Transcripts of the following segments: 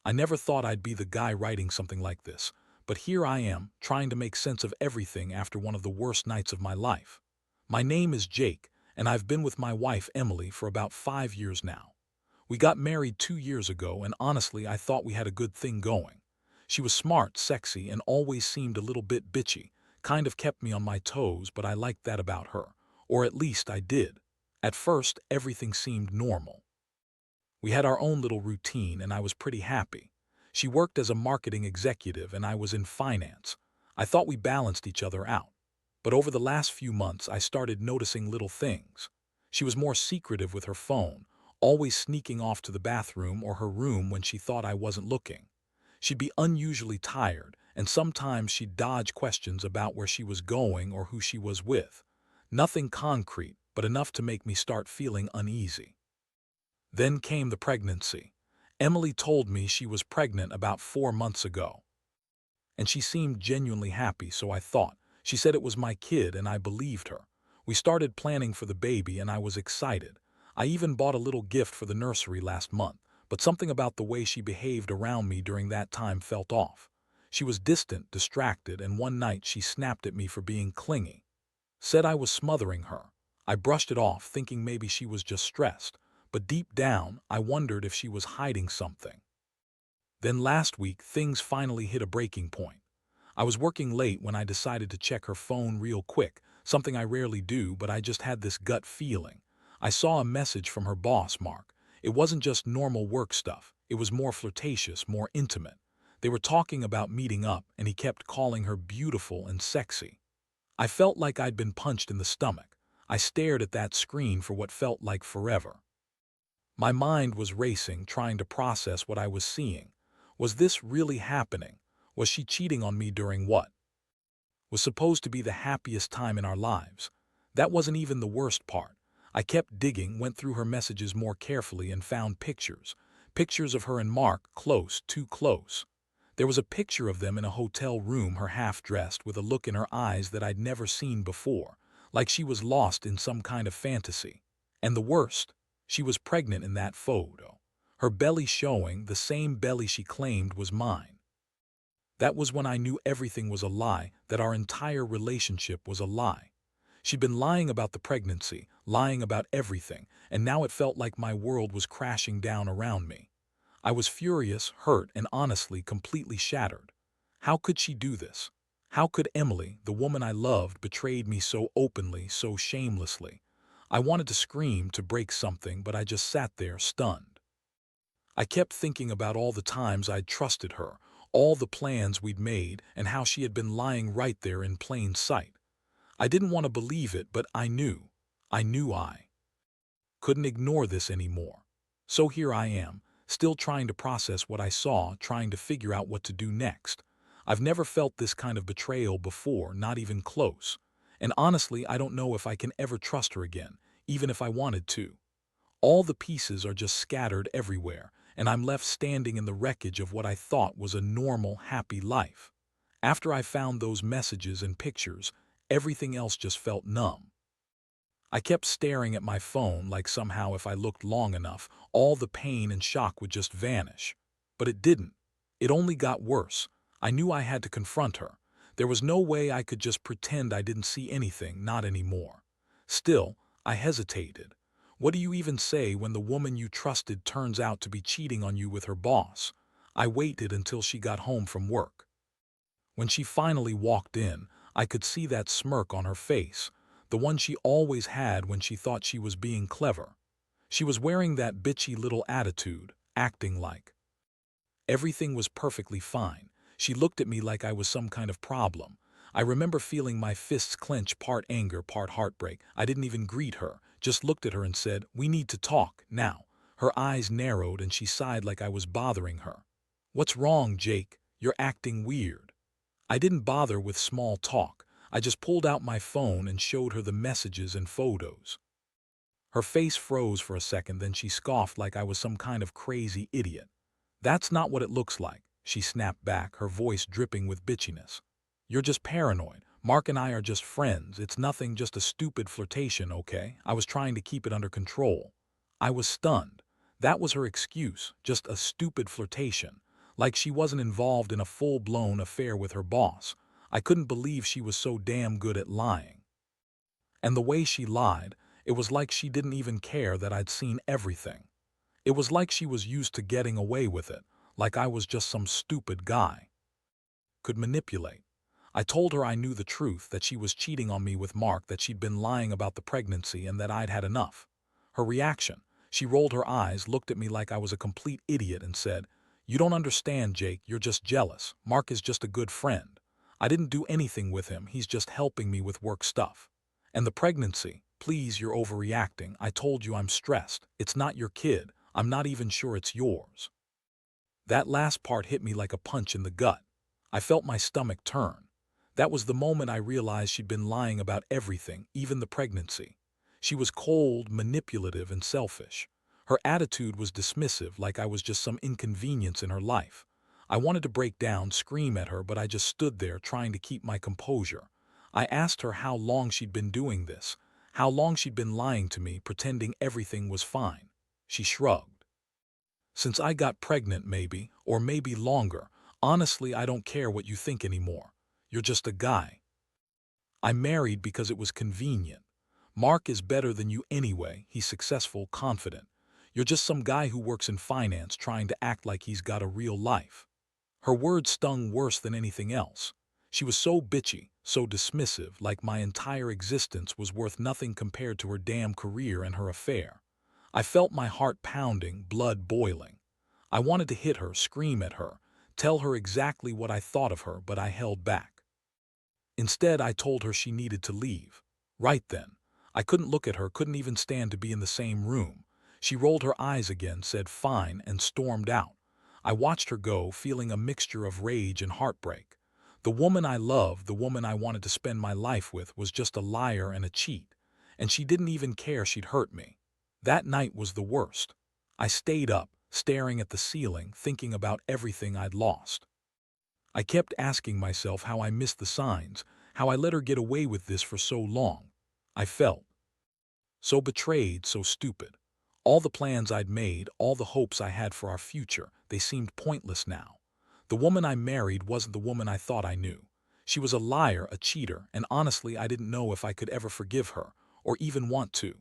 I never thought I'd be the guy writing something like this, but here I am, trying to make sense of everything after one of the worst nights of my life. My name is Jake, and I've been with my wife Emily for about 5 years now. We got married 2 years ago, and honestly, I thought we had a good thing going. She was smart, sexy, and always seemed a little bit bitchy, kind of kept me on my toes, but I liked that about her. Or at least I did. At first, everything seemed normal. We had our own little routine, and I was pretty happy. She worked as a marketing executive, and I was in finance. I thought we balanced each other out. But over the last few months, I started noticing little things. She was more secretive with her phone, always sneaking off to the bathroom or her room when she thought I wasn't looking. She'd be unusually tired, and sometimes she'd dodge questions about where she was going or who she was with. Nothing concrete, but enough to make me start feeling uneasy. Then came the pregnancy. Emily told me she was pregnant about 4 months ago. And she seemed genuinely happy, so I thought. She said it was my kid, and I believed her. We started planning for the baby, and I was excited. I even bought a little gift for the nursery last month, but something about the way she behaved around me during that time felt off. She was distant, distracted, and one night she snapped at me for being clingy. Said I was smothering her. I brushed it off, thinking maybe she was just stressed, but deep down, I wondered if she was hiding something. Then last week, things finally hit a breaking point. I was working late when I decided to check her phone real quick, something I rarely do, but I just had this gut feeling. I saw a message from her boss, Mark. It wasn't just normal work stuff. It was more flirtatious, more intimate. They were talking about meeting up, and he kept calling her beautiful and sexy. I felt like I'd been punched in the stomach. I stared at that screen for what felt like forever. My mind was racing, trying to process what I was seeing. Was this really happening? Was she cheating on me during what was supposed to be the happiest time in our lives? That wasn't even the worst part. I kept digging, went through her messages more carefully, and found pictures. Pictures of her and Mark, close, too close. There was a picture of them in a hotel room, her half-dressed, with a look in her eyes that I'd never seen before, like she was lost in some kind of fantasy. And the worst, she was pregnant in that photo. Her belly showing, the same belly she claimed was mine. That was when I knew everything was a lie, that our entire relationship was a lie. She'd been lying about the pregnancy, lying about everything, and now it felt like my world was crashing down around me. I was furious, hurt, and honestly completely shattered. How could she do this? How could Emily, the woman I loved, betrayed me so openly, so shamelessly? I wanted to scream, to break something, but I just sat there, stunned. I kept thinking about all the times I'd trusted her, all the plans we'd made, and how she had been lying right there in plain sight. I didn't want to believe it, but I knew. I couldn't ignore this anymore. So here I am, still trying to process what I saw, trying to figure out what to do next. I've never felt this kind of betrayal before, not even close. And honestly, I don't know if I can ever trust her again, even if I wanted to. All the pieces are just scattered everywhere, and I'm left standing in the wreckage of what I thought was a normal, happy life. After I found those messages and pictures, everything else just felt numb. I kept staring at my phone like somehow if I looked long enough, all the pain and shock would just vanish. But it didn't. It only got worse. I knew I had to confront her. There was no way I could just pretend I didn't see anything, not anymore. Still, I hesitated. What do you even say when the woman you trusted turns out to be cheating on you with her boss? I waited until she got home from work. When she finally walked in, I could see that smirk on her face, the one she always had when she thought she was being clever. She was wearing that bitchy little attitude, acting like everything was perfectly fine. She looked at me like I was some kind of problem. I remember feeling my fists clench, part anger, part heartbreak. I didn't even greet her, just looked at her and said, "We need to talk, now." Her eyes narrowed and she sighed like I was bothering her. "What's wrong, Jake? You're acting weird." I didn't bother with small talk. I just pulled out my phone and showed her the messages and photos. Her face froze for a second, then she scoffed like I was some kind of crazy idiot. "That's not what it looks like," she snapped back, her voice dripping with bitchiness. "You're just paranoid. Mark and I are just friends. It's nothing, just a stupid flirtation, okay?" I was trying to keep it under control. I was stunned. That was her excuse, just a stupid flirtation. like she wasn't involved in a full-blown affair with her boss. I couldn't believe she was so damn good at lying. And the way she lied, it was like she didn't even care that I'd seen everything. It was like she was used to getting away with it, like I was just some stupid guy. Could manipulate. I told her I knew the truth, that she was cheating on me with Mark, that she'd been lying about the pregnancy, and that I'd had enough. Her reaction, she rolled her eyes, looked at me like I was a complete idiot, and said, "You don't understand, Jake, you're just jealous. Mark is just a good friend. I didn't do anything with him, he's just helping me with work stuff. And the pregnancy, please, you're overreacting. I told you I'm stressed. It's not your kid. I'm not even sure it's yours." That last part hit me like a punch in the gut. I felt my stomach turn. That was the moment I realized she'd been lying about everything, even the pregnancy. She was cold, manipulative, and selfish. Her attitude was dismissive, like I was just some inconvenience in her life. I wanted to break down, scream at her, but I just stood there trying to keep my composure. I asked her how long she'd been doing this, how long she'd been lying to me, pretending everything was fine. She shrugged. "Since I got pregnant, maybe, or maybe longer. Honestly, I don't care what you think anymore. You're just a guy. I married because it was convenient. Mark is better than you anyway. He's successful, confident. You're just some guy who works in finance trying to act like he's got a real life." Her words stung worse than anything else. She was so bitchy, so dismissive, like my entire existence was worth nothing compared to her damn career and her affair. I felt my heart pounding, blood boiling. I wanted to hit her, scream at her, tell her exactly what I thought of her, but I held back. Instead, I told her she needed to leave. Right then. I couldn't look at her, couldn't even stand to be in the same room. She rolled her eyes again, said fine, and stormed out. I watched her go, feeling a mixture of rage and heartbreak. The woman I loved, the woman I wanted to spend my life with, was just a liar and a cheat. And she didn't even care she'd hurt me. That night was the worst. I stayed up, staring at the ceiling, thinking about everything I'd lost. I kept asking myself how I missed the signs, how I let her get away with this for so long. I felt so betrayed, so stupid. All the plans I'd made, all the hopes I had for our future, they seemed pointless now. The woman I married wasn't the woman I thought I knew. She was a liar, a cheater, and honestly, I didn't know if I could ever forgive her, or even want to.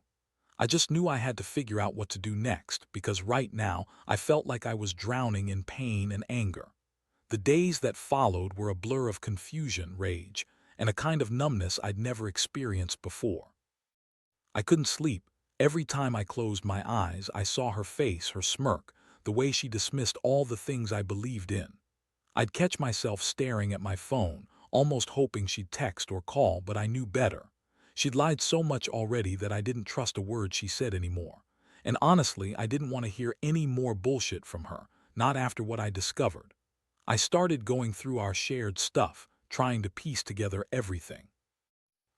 I just knew I had to figure out what to do next, because right now, I felt like I was drowning in pain and anger. The days that followed were a blur of confusion, rage, and a kind of numbness I'd never experienced before. I couldn't sleep. Every time I closed my eyes, I saw her face, her smirk, the way she dismissed all the things I believed in. I'd catch myself staring at my phone, almost hoping she'd text or call, but I knew better. She'd lied so much already that I didn't trust a word she said anymore. And honestly, I didn't want to hear any more bullshit from her, not after what I discovered. I started going through our shared stuff, trying to piece together everything.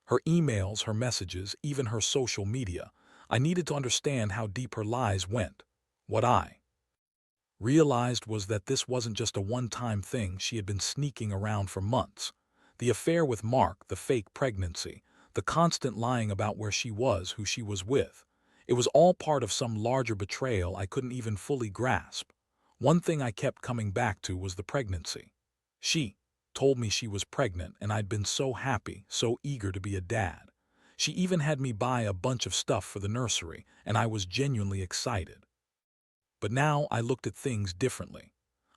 Her emails, her messages, even her social media. I needed to understand how deep her lies went. What I realized was that this wasn't just a one-time thing. She had been sneaking around for months. The affair with Mark, the fake pregnancy, the constant lying about where she was, who she was with. It was all part of some larger betrayal I couldn't even fully grasp. One thing I kept coming back to was the pregnancy. She told me she was pregnant, and I'd been so happy, so eager to be a dad. She even had me buy a bunch of stuff for the nursery, and I was genuinely excited. But now I looked at things differently.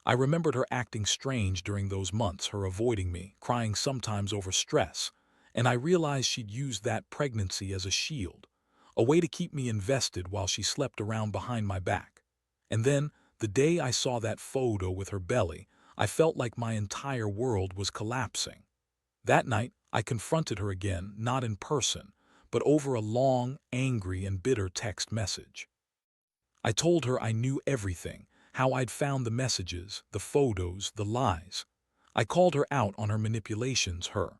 I remembered her acting strange during those months, her avoiding me, crying sometimes over stress, and I realized she'd used that pregnancy as a shield, a way to keep me invested while she slept around behind my back. And then, the day I saw that photo with her belly, I felt like my entire world was collapsing. That night, I confronted her again, not in person, but over a long, angry, and bitter text message. I told her I knew everything, how I'd found the messages, the photos, the lies. I called her out on her manipulations, her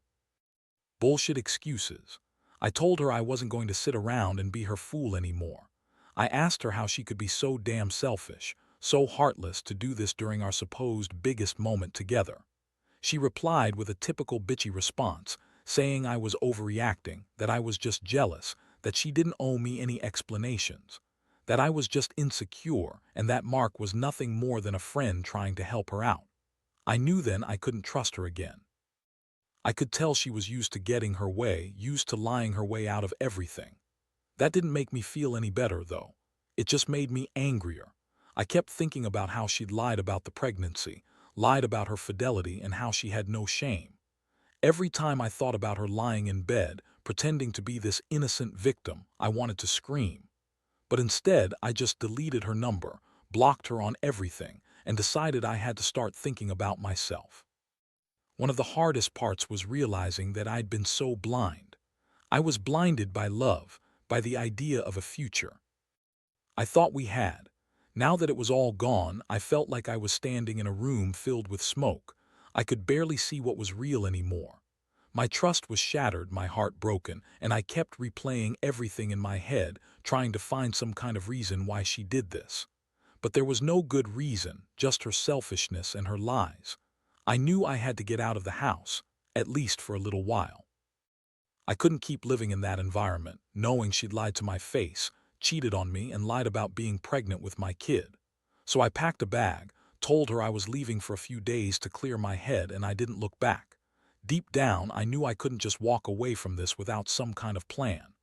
bullshit excuses. I told her I wasn't going to sit around and be her fool anymore. I asked her how she could be so damn selfish, so heartless to do this during our supposed biggest moment together. She replied with a typical bitchy response, saying I was overreacting, that I was just jealous, that she didn't owe me any explanations. that I was just insecure and that Mark was nothing more than a friend trying to help her out. I knew then I couldn't trust her again. I could tell she was used to getting her way, used to lying her way out of everything. That didn't make me feel any better, though. It just made me angrier. I kept thinking about how she'd lied about the pregnancy, lied about her fidelity, and how she had no shame. Every time I thought about her lying in bed, pretending to be this innocent victim, I wanted to scream. But instead, I just deleted her number, blocked her on everything, and decided I had to start thinking about myself. One of the hardest parts was realizing that I'd been so blind. I was blinded by love, by the idea of a future. I thought we had. Now that it was all gone, I felt like I was standing in a room filled with smoke. I could barely see what was real anymore. My trust was shattered, my heart broken, and I kept replaying everything in my head, trying to find some kind of reason why she did this. But there was no good reason, just her selfishness and her lies. I knew I had to get out of the house, at least for a little while. I couldn't keep living in that environment, knowing she'd lied to my face, cheated on me, and lied about being pregnant with my kid. So I packed a bag, told her I was leaving for a few days to clear my head, and I didn't look back. Deep down, I knew I couldn't just walk away from this without some kind of plan.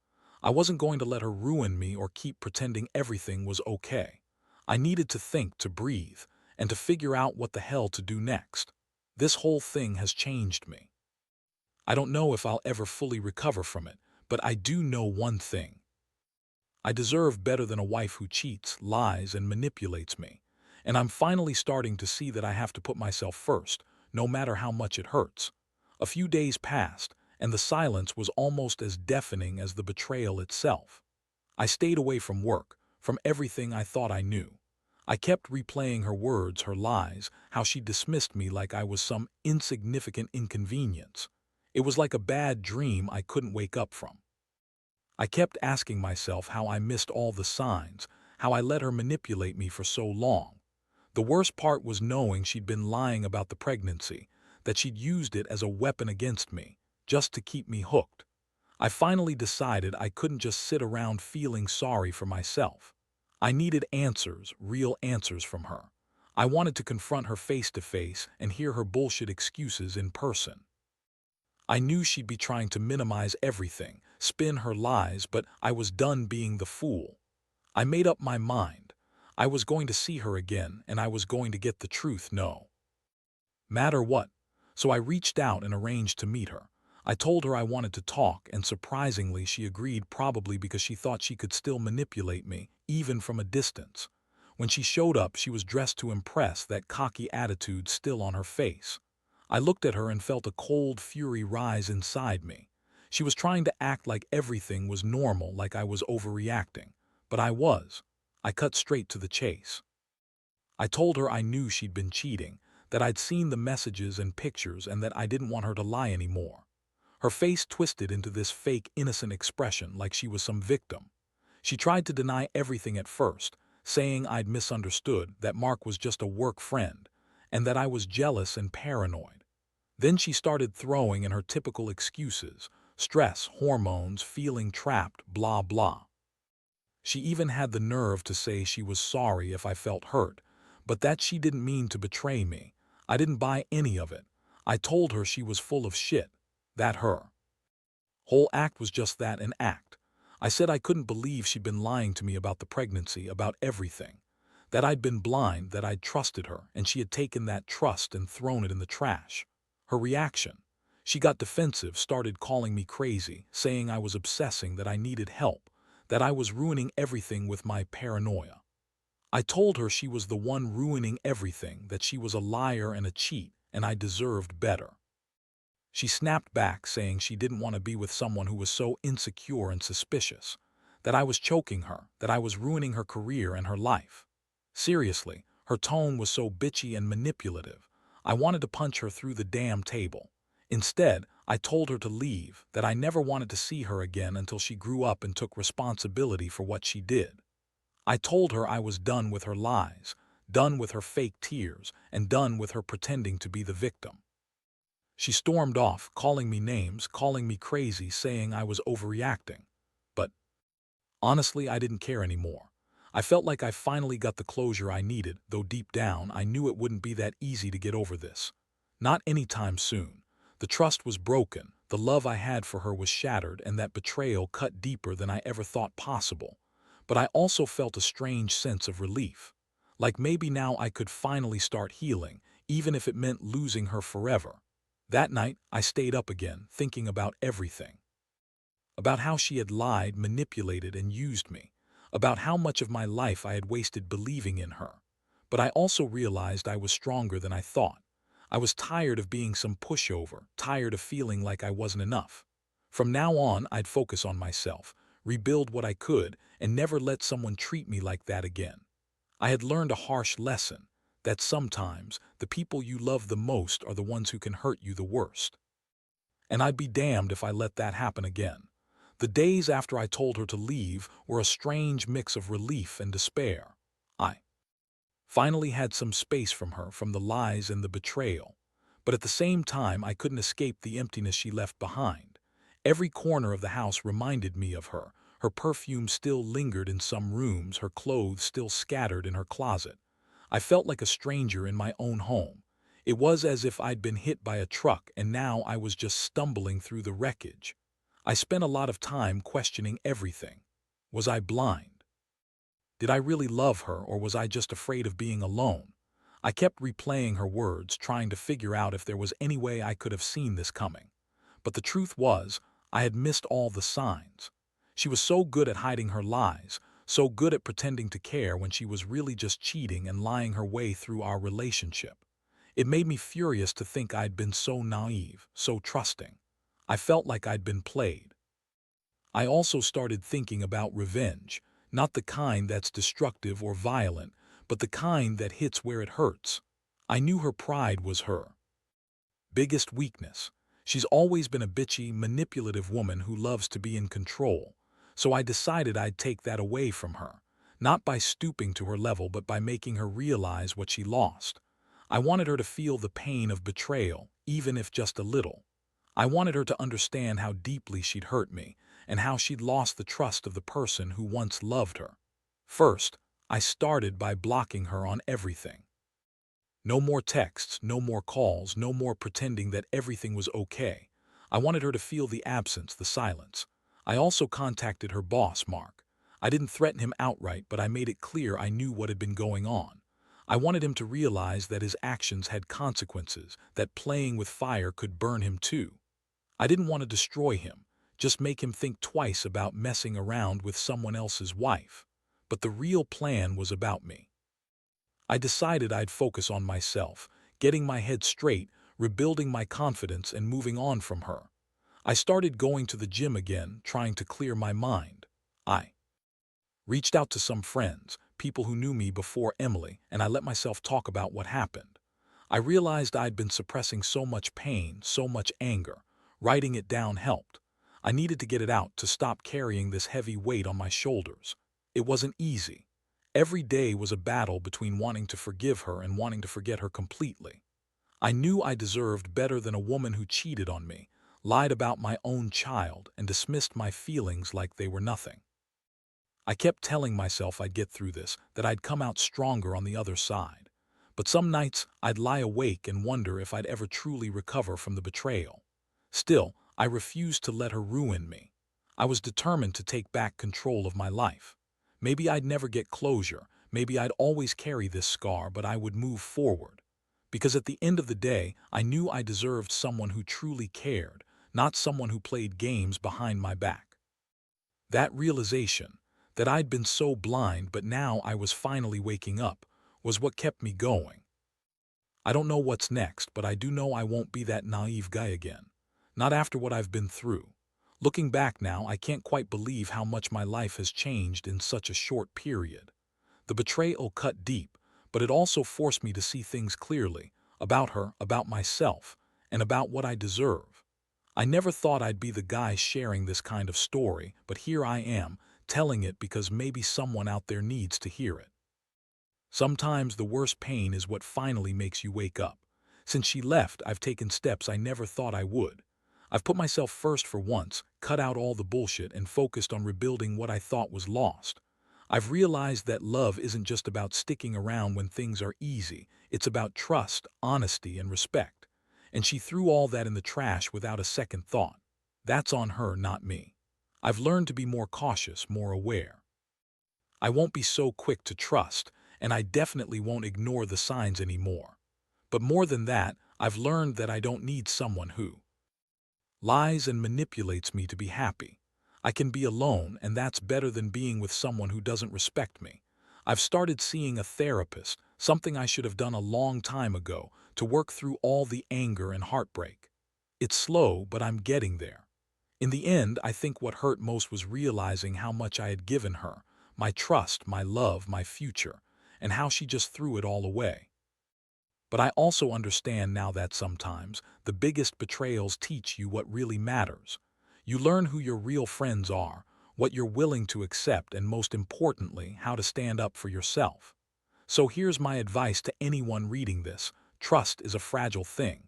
I wasn't going to let her ruin me or keep pretending everything was okay. I needed to think, to breathe, and to figure out what the hell to do next. This whole thing has changed me. I don't know if I'll ever fully recover from it, but I do know one thing. I deserve better than a wife who cheats, lies, and manipulates me. And I'm finally starting to see that I have to put myself first, no matter how much it hurts. A few days passed, and the silence was almost as deafening as the betrayal itself. I stayed away from work, from everything I thought I knew. I kept replaying her words, her lies, how she dismissed me like I was some insignificant inconvenience. It was like a bad dream I couldn't wake up from. I kept asking myself how I missed all the signs, how I let her manipulate me for so long. The worst part was knowing she'd been lying about the pregnancy, that she'd used it as a weapon against me, just to keep me hooked. I finally decided I couldn't just sit around feeling sorry for myself. I needed answers, real answers from her. I wanted to confront her face to face and hear her bullshit excuses in person. I knew she'd be trying to minimize everything, spin her lies, but I was done being the fool. I made up my mind. I was going to see her again, and I was going to get the truth, no matter what. So I reached out and arranged to meet her. I told her I wanted to talk, and surprisingly she agreed, probably because she thought she could still manipulate me, even from a distance. When she showed up, she was dressed to impress, that cocky attitude still on her face. I looked at her and felt a cold fury rise inside me. She was trying to act like everything was normal, like I was overreacting. But I was. I cut straight to the chase. I told her I knew she'd been cheating, that I'd seen the messages and pictures, and that I didn't want her to lie anymore. Her face twisted into this fake, innocent expression, like she was some victim. She tried to deny everything at first, saying I'd misunderstood, that Mark was just a work friend, and that I was jealous and paranoid. Then she started throwing in her typical excuses: stress, hormones, feeling trapped, blah blah. She even had the nerve to say she was sorry if I felt hurt, but that she didn't mean to betray me. I didn't buy any of it. I told her she was full of shit. That her whole act was just that, an act. I said I couldn't believe she'd been lying to me about the pregnancy, about everything. That I'd been blind, that I'd trusted her, and she had taken that trust and thrown it in the trash. Her reaction: she got defensive, started calling me crazy, saying I was obsessing, that I needed help, that I was ruining everything with my paranoia. I told her she was the one ruining everything, that she was a liar and a cheat, and I deserved better. She snapped back, saying she didn't want to be with someone who was so insecure and suspicious, that I was choking her, that I was ruining her career and her life. Seriously, her tone was so bitchy and manipulative. I wanted to punch her through the damn table. Instead, I told her to leave, that I never wanted to see her again until she grew up and took responsibility for what she did. I told her I was done with her lies, done with her fake tears, and done with her pretending to be the victim. She stormed off, calling me names, calling me crazy, saying I was overreacting. But honestly, I didn't care anymore. I felt like I finally got the closure I needed, though deep down I knew it wouldn't be that easy to get over this. Not anytime soon. The trust was broken, the love I had for her was shattered, and that betrayal cut deeper than I ever thought possible. But I also felt a strange sense of relief. Like maybe now I could finally start healing, even if it meant losing her forever. That night, I stayed up again, thinking about everything. About how she had lied, manipulated, and used me. About how much of my life I had wasted believing in her. But I also realized I was stronger than I thought. I was tired of being some pushover, tired of feeling like I wasn't enough. From now on, I'd focus on myself, rebuild what I could, and never let someone treat me like that again. I had learned a harsh lesson, that sometimes the people you love the most are the ones who can hurt you the worst. And I'd be damned if I let that happen again. The days after I told her to leave were a strange mix of relief and despair. I finally had some space from her, from the lies and the betrayal. But at the same time, I couldn't escape the emptiness she left behind. Every corner of the house reminded me of her. Her perfume still lingered in some rooms, her clothes still scattered in her closet. I felt like a stranger in my own home. It was as if I'd been hit by a truck and now I was just stumbling through the wreckage. I spent a lot of time questioning everything. Was I blind? Did I really love her, or was I just afraid of being alone? I kept replaying her words, trying to figure out if there was any way I could have seen this coming. But the truth was, I had missed all the signs. She was so good at hiding her lies, so good at pretending to care when she was really just cheating and lying her way through our relationship. It made me furious to think I'd been so naive, so trusting. I felt like I'd been played. I also started thinking about revenge, not the kind that's destructive or violent, but the kind that hits where it hurts. I knew her pride was her biggest weakness. She's always been a bitchy, manipulative woman who loves to be in control. So I decided I'd take that away from her, not by stooping to her level, but by making her realize what she lost. I wanted her to feel the pain of betrayal, even if just a little. I wanted her to understand how deeply she'd hurt me, and how she'd lost the trust of the person who once loved her. First, I started by blocking her on everything. No more texts, no more calls, no more pretending that everything was okay. I wanted her to feel the absence, the silence. I also contacted her boss, Mark. I didn't threaten him outright, but I made it clear I knew what had been going on. I wanted him to realize that his actions had consequences, that playing with fire could burn him too. I didn't want to destroy him, just make him think twice about messing around with someone else's wife. But the real plan was about me. I decided I'd focus on myself, getting my head straight, rebuilding my confidence, and moving on from her. I started going to the gym again, trying to clear my mind. I reached out to some friends, people who knew me before Emily, and I let myself talk about what happened. I realized I'd been suppressing so much pain, so much anger. Writing it down helped. I needed to get it out, to stop carrying this heavy weight on my shoulders. It wasn't easy. Every day was a battle between wanting to forgive her and wanting to forget her completely. I knew I deserved better than a woman who cheated on me, lied about my own child, and dismissed my feelings like they were nothing. I kept telling myself I'd get through this, that I'd come out stronger on the other side. But some nights I'd lie awake and wonder if I'd ever truly recover from the betrayal. Still, I refused to let her ruin me. I was determined to take back control of my life. Maybe I'd never get closure, maybe I'd always carry this scar, but I would move forward. Because at the end of the day, I knew I deserved someone who truly cared, not someone who played games behind my back. That realization, that I'd been so blind but now I was finally waking up, was what kept me going. I don't know what's next, but I do know I won't be that naive guy again. Not after what I've been through. Looking back now, I can't quite believe how much my life has changed in such a short period. The betrayal cut deep, but it also forced me to see things clearly, about her, about myself, and about what I deserve. I never thought I'd be the guy sharing this kind of story, but here I am, telling it because maybe someone out there needs to hear it. Sometimes the worst pain is what finally makes you wake up. Since she left, I've taken steps I never thought I would. I've put myself first for once, cut out all the bullshit, and focused on rebuilding what I thought was lost. I've realized that love isn't just about sticking around when things are easy. It's about trust, honesty, and respect. And she threw all that in the trash without a second thought. That's on her, not me. I've learned to be more cautious, more aware. I won't be so quick to trust, and I definitely won't ignore the signs anymore. But more than that, I've learned that I don't need someone who lies and manipulates me to be happy. I can be alone, and that's better than being with someone who doesn't respect me. I've started seeing a therapist, something I should have done a long time ago, to work through all the anger and heartbreak. It's slow, but I'm getting there. In the end, I think what hurt most was realizing how much I had given her, my trust, my love, my future, and how she just threw it all away. But I also understand now that sometimes the biggest betrayals teach you what really matters. You learn who your real friends are, what you're willing to accept, and most importantly, how to stand up for yourself. So here's my advice to anyone reading this. Trust is a fragile thing.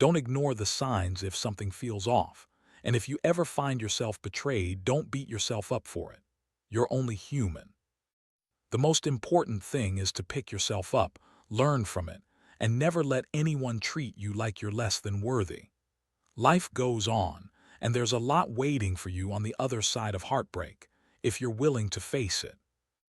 Don't ignore the signs if something feels off. And if you ever find yourself betrayed, don't beat yourself up for it. You're only human. The most important thing is to pick yourself up, learn from it, and never let anyone treat you like you're less than worthy. Life goes on, and there's a lot waiting for you on the other side of heartbreak, if you're willing to face it.